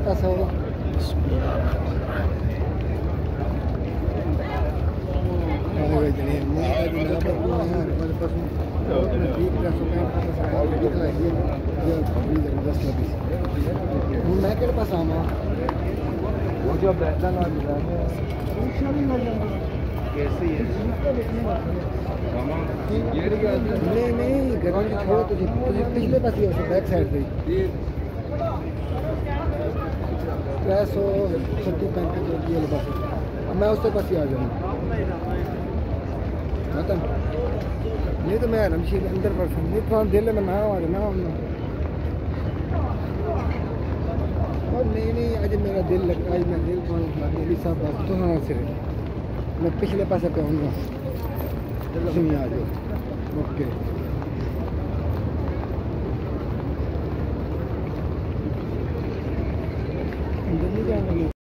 पास आओ। मैं के पास आवा वो जो बैठना ना कैसे है नहीं नहीं ग्राउंड छोड़ो तुझे पिछले पास ही बैक साइड पे 335 बस मैं उससे पास ही आ जाऊँगा खत्म नहीं तो मैं रमशील अंदर पर नहीं तो दिल में ना आ जाना और नहीं आज मेरा दिल लग आज मैं दिल मेरी सब बात तो हाँ सिर्फ मैं पिछले पास पे आऊँगा तुम आ जाओ ओके।